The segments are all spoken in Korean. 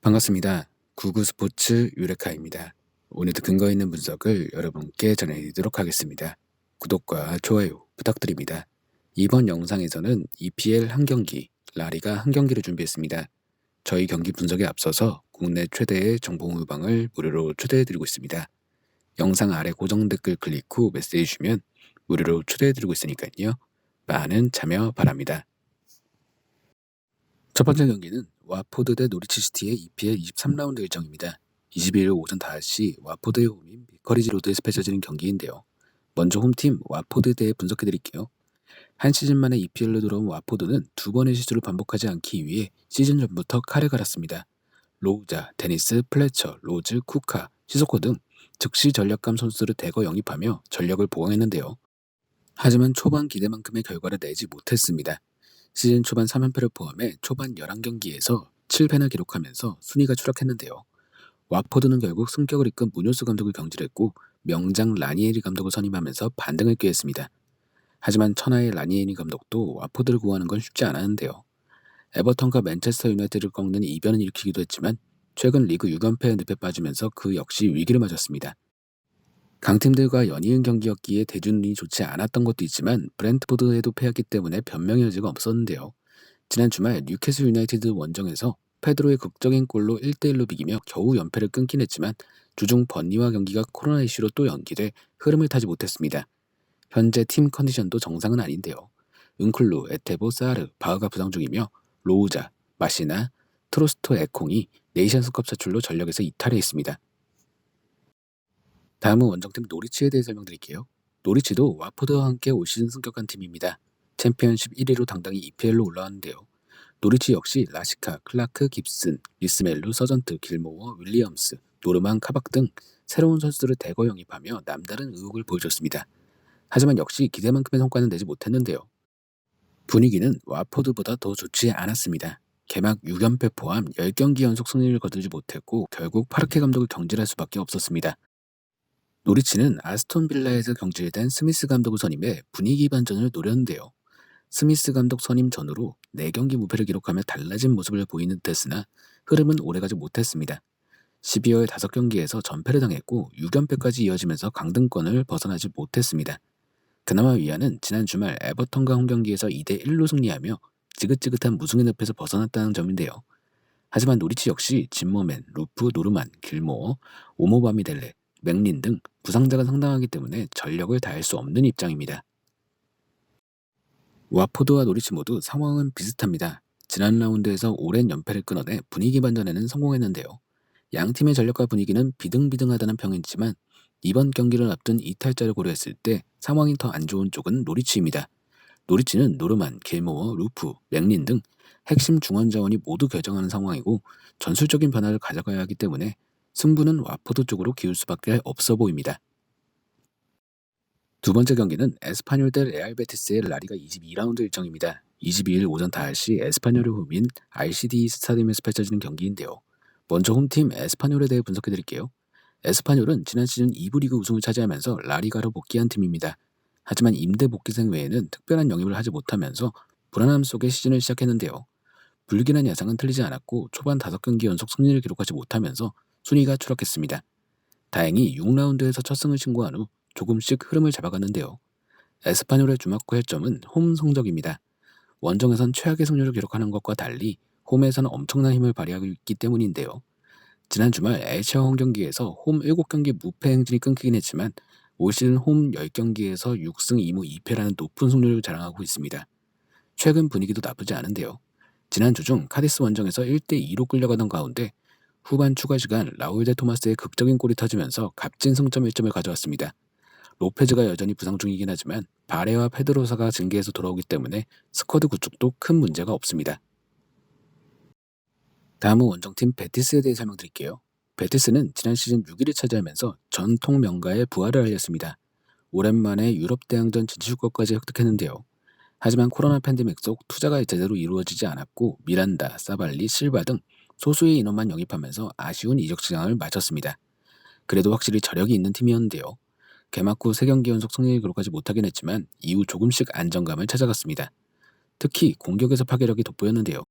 반갑습니다. 구구 스포츠 유레카입니다. 오늘도 근거 있는 분석을 여러분께 전해드리도록 하겠습니다. 구독과 좋아요 부탁드립니다. 이번 영상에서는 EPL 한 경기, 라리가 한 경기를 준비했습니다. 저희 경기 분석에 앞서서 국내 최대의 정보 모방을 무료로 초대해드리고 있습니다. 영상 아래 고정 댓글 클릭 후 메시지 주시면 무료로 초대해드리고 있으니까요. 많은 참여 바랍니다. 첫 번째 경기는 와포드 대 노리치 시티의 EPL 23라운드 일정입니다. 22일 오전 5시 와포드의 홈인 비커리지 로드에서 펼쳐지는 경기인데요. 먼저 홈팀 와포드에 대해 분석해드릴게요. 한 시즌 만에 EPL로 돌아온 와포드는 두 번의 실수를 반복하지 않기 위해 시즌 전부터 칼을 갈았습니다. 로우자, 데니스, 플래처, 로즈, 쿠카, 시소코 등 즉시 전력감 선수들을 대거 영입하며 전력을 보강했는데요. 하지만 초반 기대만큼의 결과를 내지 못했습니다. 시즌 초반 3연패를 포함해 초반 11경기에서 7패나 기록하면서 순위가 추락했는데요. 와포드는 결국 승격을 이끈 무뇨스 감독을 경질했고 명장 라니에리 감독을 선임하면서 반등을 꾀했습니다. 하지만 천하의 라니에리 감독도 와포드를 구하는 건 쉽지 않았는데요. 에버턴과 맨체스터 유나이티드를 꺾는 이변을 일으키기도 했지만 최근 리그 6연패에 늪에 빠지면서 그 역시 위기를 맞았습니다. 강팀들과 연이은 경기였기에 대준이 좋지 않았던 것도 있지만 브렌트포드에도 패했기 때문에 변명의 여지가 없었는데요. 지난 주말 뉴캐슬 유나이티드 원정에서 페드로의 극적인 골로 1대1로 비기며 겨우 연패를 끊긴 했지만 주중 번니와 경기가 코로나 이슈로 또 연기돼 흐름을 타지 못했습니다. 현재 팀 컨디션도 정상은 아닌데요. 은클루, 에테보, 사르, 바흐가 부상 중이며 로우자, 마시나, 트로스토 에콩이 네이션스컵 차출로 전력에서 이탈해 있습니다. 다음은 원정팀 노리치에 대해 설명드릴게요. 노리치도 와포드와 함께 올 시즌 승격한 팀입니다. 챔피언십 1위로 당당히 EPL로 올라왔는데요. 노리치 역시 라시카, 클라크, 깁슨, 리스멜루, 서전트, 길모어, 윌리엄스, 노르만, 카박 등 새로운 선수들을 대거 영입하며 남다른 의욕을 보여줬습니다. 하지만 역시 기대만큼의 성과는 내지 못했는데요. 분위기는 와포드보다 더 좋지 않았습니다. 개막 6연패 포함 10경기 연속 승리를 거두지 못했고 결국 파르케 감독을 경질할 수밖에 없었습니다. 노리치는 아스톤 빌라에서 경질된 스미스 감독을 선임해 분위기 반전을 노렸는데요. 스미스 감독 선임 전후로 4경기 무패를 기록하며 달라진 모습을 보이는 듯했으나 흐름은 오래가지 못했습니다. 12월 5경기에서 전패를 당했고 6연패까지 이어지면서 강등권을 벗어나지 못했습니다. 그나마 위안은 지난 주말 에버턴과 홈경기에서 2대1로 승리하며 지긋지긋한 무승의 늪에서 벗어났다는 점인데요. 하지만 노리치 역시 진머맨, 루프, 노르만, 길모어, 오모바미델레, 맥린 등 부상자가 상당하기 때문에 전력을 다할 수 없는 입장입니다. 와포드와 노리치 모두 상황은 비슷합니다. 지난 라운드에서 오랜 연패를 끊어내 분위기 반전에는 성공했는데요. 양 팀의 전력과 분위기는 비등비등하다는 평이지만 이번 경기를 앞둔 이탈자를 고려했을 때 상황이 더 안 좋은 쪽은 노리치입니다. 노리치는 노르만, 길모어, 루프, 맥린 등 핵심 중원 자원이 모두 결정하는 상황이고 전술적인 변화를 가져가야 하기 때문에 승부는 와포드 쪽으로 기울 수밖에 없어 보입니다. 두 번째 경기는 에스파뇰 대 레알 베티스의 라리가 22라운드 일정입니다. 22일 오전 5시 에스파뇰의 홈인 RCD 스타디움에서 펼쳐지는 경기인데요. 먼저 홈팀 에스파뇰에 대해 분석해드릴게요. 에스파뇰은 지난 시즌 2부 리그 우승을 차지하면서 라리가로 복귀한 팀입니다. 하지만 임대 복귀생 외에는 특별한 영입을 하지 못하면서 불안함 속에 시즌을 시작했는데요. 불길한 예상은 틀리지 않았고 초반 5경기 연속 승리를 기록하지 못하면서 순위가 추락했습니다. 다행히 6라운드에서 첫 승을 신고한 후 조금씩 흐름을 잡아갔는데요. 에스파뇰의 주목할 점은 홈 성적입니다. 원정에선 최악의 승률을 기록하는 것과 달리 홈에서는 엄청난 힘을 발휘하고 있기 때문인데요. 지난 주말 엘체 홈경기에서 홈 7경기 무패 행진이 끊기긴 했지만 올 시즌 홈 10경기에서 6승 2무 2패라는 높은 승률을 자랑하고 있습니다. 최근 분위기도 나쁘지 않은데요. 지난 주중 카디스 원정에서 1대2로 끌려가던 가운데 후반 추가 시간 라울 데 토마스의 극적인 골이 터지면서 값진 승점 1점을 가져왔습니다. 로페즈가 여전히 부상 중이긴 하지만 바레와 페드로사가 징계에서 돌아오기 때문에 스쿼드 구축도 큰 문제가 없습니다. 다음은 원정팀 베티스에 대해 설명드릴게요. 베티스는 지난 시즌 6위를 차지하면서 전통 명가의 부활을 알렸습니다. 오랜만에 유럽 대항전 진출권까지 획득했는데요. 하지만 코로나 팬데믹 속 투자가 제대로 이루어지지 않았고 미란다, 사발리, 실바 등 소수의 인원만 영입하면서 아쉬운 이적 시장을 마쳤습니다. 그래도 확실히 저력이 있는 팀이었는데요. 개막 후 3경기 연속 승리를 기록하지 못하긴 했지만 이후 조금씩 안정감을 찾아갔습니다. 특히 공격에서 파괴력이 돋보였는데요.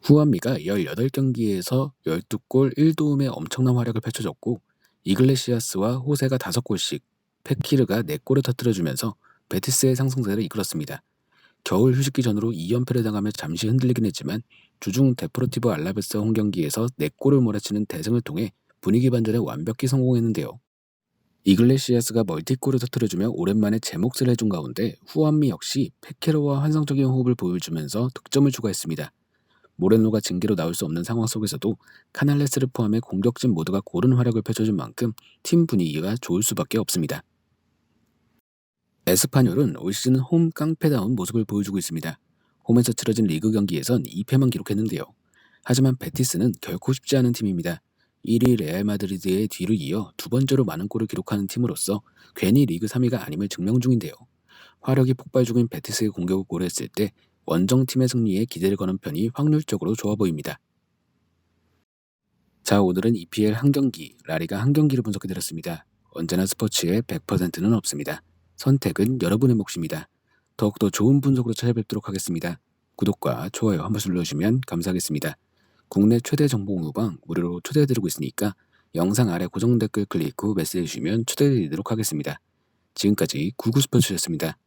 후안미가 18경기에서 12골 1도움의 엄청난 활약을 펼쳐줬고 이글레시아스와 호세가 5골씩, 페키르가 4골을 터뜨려주면서 베티스의 상승세를 이끌었습니다. 겨울 휴식기 전으로 2연패를 당하며 잠시 흔들리긴 했지만 주중 데포르티보 알라베스 홈경기에서 4골을 몰아치는 대승을 통해 분위기 반전에 완벽히 성공했는데요. 이글레시아스가 멀티골을 터뜨려주며 오랜만에 제 몫을 해준 가운데 후안미 역시 페케르와 환상적인 호흡을 보여주면서 득점을 추가했습니다. 모레노가 징계로 나올 수 없는 상황 속에서도 카날레스를 포함해 공격진 모두가 고른 활약을 펼쳐준 만큼 팀 분위기가 좋을 수밖에 없습니다. 에스파뇰은 올 시즌 홈 깡패다운 모습을 보여주고 있습니다. 홈에서 치러진 리그 경기에선 2패만 기록했는데요. 하지만 베티스는 결코 쉽지 않은 팀입니다. 1위 레알 마드리드의 뒤를 이어 두 번째로 많은 골을 기록하는 팀으로서 괜히 리그 3위가 아님을 증명 중인데요. 화력이 폭발 중인 베티스의 공격을 고려했을 때 원정팀의 승리에 기대를 거는 편이 확률적으로 좋아 보입니다. 자, 오늘은 EPL 한 경기, 라리가 한 경기를 분석해드렸습니다. 언제나 스포츠에 100%는 없습니다. 선택은 여러분의 몫입니다. 더욱더 좋은 분석으로 찾아뵙도록 하겠습니다. 구독과 좋아요 한 번씩 눌러주시면 감사하겠습니다. 국내 최대 정보 공유방 무료로 초대해드리고 있으니까 영상 아래 고정 댓글 클릭 후 메시지 주시면 초대해드리도록 하겠습니다. 지금까지 구구스포츠였습니다.